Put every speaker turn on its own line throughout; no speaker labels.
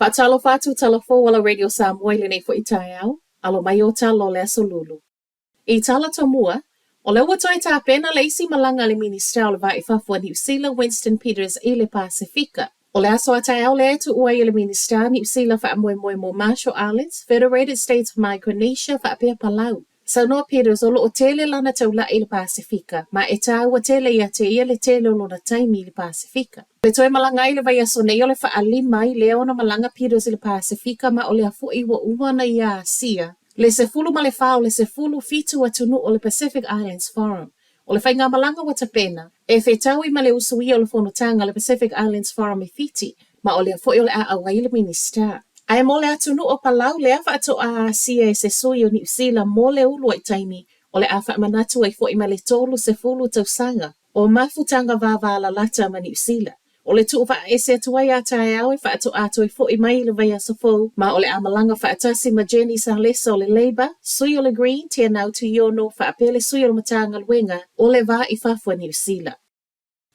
Whaatalo whātu talafo wala Radio Samoa le nei fo I tai au, alo mai o talo le aso lulu. I tala tomua, o le watoi tā pena le isi malanga le minister o le vai whafua New Zealand Winston Peters I le Pasifika. O le aso a tai au le etu ua I le minister New Zealand wha moe mo Marshall Islands, Federated States of Micronesia wha apea Palau. Saunoa Peters o lo o tele lana taula I le Pasifika, ma e tā ua tele ia te ia le tele o lona taimi I le Pasifika. Le toe malanga I le vai aso nei o le wha alima I le ona malanga Peters I le Pasifika ma o le afu I wa uwana ia asia. Le se fulu ma le whao le se fulu fitu atunu o le Pacific Islands Forum. O le whainga malanga wa tapena, e whetau I ma le usui o le whonotanga le Pacific Islands Forum I fiti, ma o le afu I o le a awai le minister. Ai mo le atunu o Palau le afa ato a asia e se sui o New Zealand mo le ulu ai taimi, o le afa manatu ai fo I ma le tolu se fulu tausanga, o mafutanga vāvala lata ma New Zealand. O le tuu wha ese atuai a tai au e wha ato ato I fo I mai le vai asofo, ma o le amalanga wha atasi ma Jenny Salesa o le Labour, sui o le Green, tia nau tu iono wha apele sui o le matanga luenga, o le va I whafua New Zealand.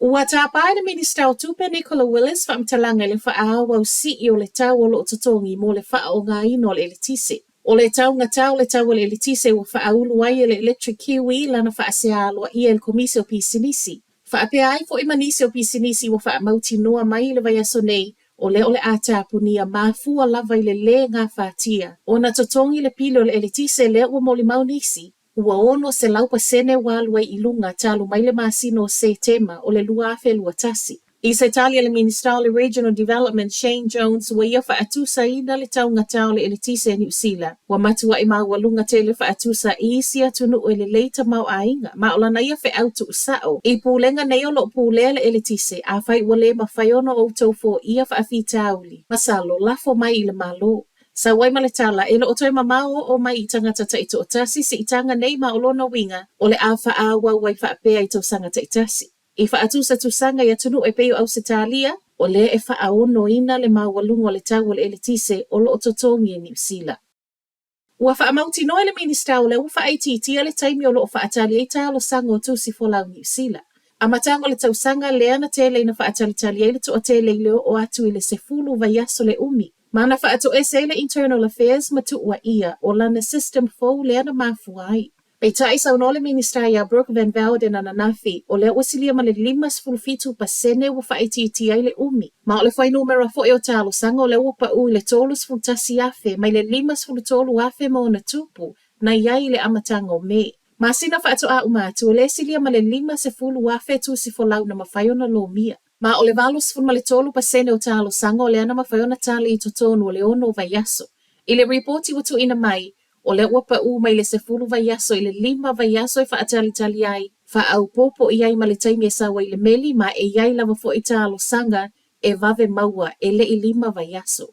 Ua tāpai le minister o tupe Nicola Willis wha mtalanga le wha awa o si o le tau o lo totongi mo le wha o ngā ino le elitise. O le tau ngā tau le tau o le elitise o wha aulu ai le electric kiwi lana wha asea aloa I el komisio pisinisi. Whaapea ai fo I manisi o pisinisi wa wha mauti noa mai le vai aso nei o le atapunia mafua lava I le ngā whātia. O na totongi le pilo le elitise le ua moli maunisi. Ua ono se laupa sene walua I lunga talu mai le masino se tema o le lua afe lua tasi. I se talia le minister le Regional Development Shane Jones wa ia wha atusa ina le tau ngatau le elitise New Zealand. Wa matua I maua lunga te le wha atusa isi atunu o le leita mau ainga. Ma o lana ia wha autu usao. I pūlenga nei o lo pūlea le elitise a whai wale ma whaiono o tofo ia wha awhitauli. Masalo lafo mai I le malo. Sa wai ma le tala e lo o toi mamao o mai I tangata taito o tasi se I tanga nei ma o lona winga o le a wha awa wai wha apea I tau sanga taitasi. I wha atusa tusanga ia tunu e peo au setalia, o le e wha aono ina le mawalungo le tau le elitise o lo o totongi e New Zealand. Ua wha amauti noe le minister o le uwha aititia le taimi o lo o wha atali e talo sanga o tusi folau New Zealand. A matango le tausanga le ana tele ina wha atali e le to o tele I leo o atu I le sefulu vaiaso le umi. Mana wha ato ese le internal affairs matu ua ia o lana system fo le ana mafuai. Pei tai sau no le minister ia Brooke Van Velden ana nafi o le wasilia ma le 5% wa whaititi ai le umi. Ma o le whai numera fo o talo sanga o le upa u le tolus fultasi afe mai le 5 afe mo na tupu na iai le amatanga o me. Ma sina whaato a umatu o le silia ma le 5 afe tu si folau na mawhaiona lo mia. Ma o le valus fun ma le 3% o talo sanga o le ana mawhaiona tali I totonu o le ono vaiaso. I le reporti watu ina mai, o le wapa u mai le sefulu vaiaso I le 5 vaiaso I whaatali ai, wha au popo I ai ma le taimi e sawa I le meli ma e iai lava fo I talo sanga e vave maua e le I 5 vaiaso.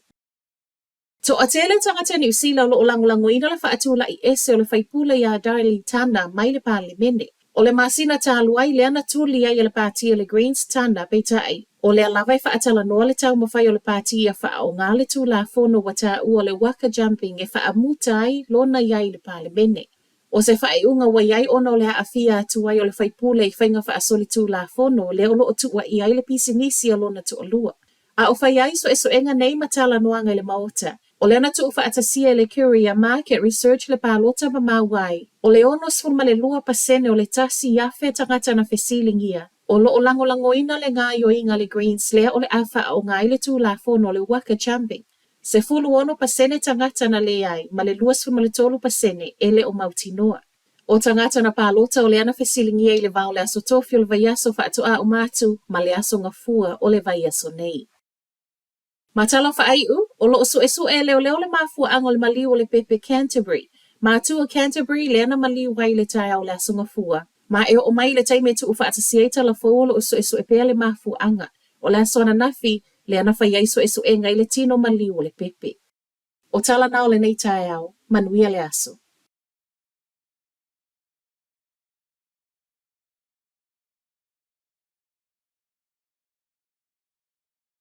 To a tele tangata New Zealand lo o langolango ina le whaatula I ese o le whaipula ia Darling Tana mai le parlimene. O le masina talu ai le ana tuli ai le pātia le Greens Tana peitai. O le alawai whaatala noa le tau mawhai o le pātia wha o ngā le tū la whono wata ua le waka jumping e wha amuta ai lona iai le parlimene. O se wha e unga wa iai ono le haafia atu ai o le whaipule I whainga wha asoli tū la whono le olo o tua I ai le pisinisi a lona tu olua. A o whai ai so e so enga nei matala noanga le maota. O le ana tu ufa atasia le Curia Market Research le pālota ma mawai. O le ono sfulma le 2% o le tasi iafe tangata na fesilingia. O lo o lango ina le ngā yo inga le Greens lea o le awha o ngā ile tū la whono le waka jumping. Se 1% tangata na le ai, ma le 2% ele o mautinoa. O tangata na pālota o le ana fesilingia I le vau le aso tofi o le vaiaso wha atu a umatu, ma le aso ngafua o le vaiaso nei. Matala whaaiu, o lo so esu e leo le mafua ango le maliu o le pepe Canterbury. Ma atua Canterbury le ana maliu wai le tai au le aso ngafua. Ma e o mai le taime tu ufa atasieta la fo lo so esu e pea le mafu anga. O le aso ana nafi le ana whaiai so esu e ngai le tino maliu o le pepe. O tala nao le nei tai au, manuia le aso.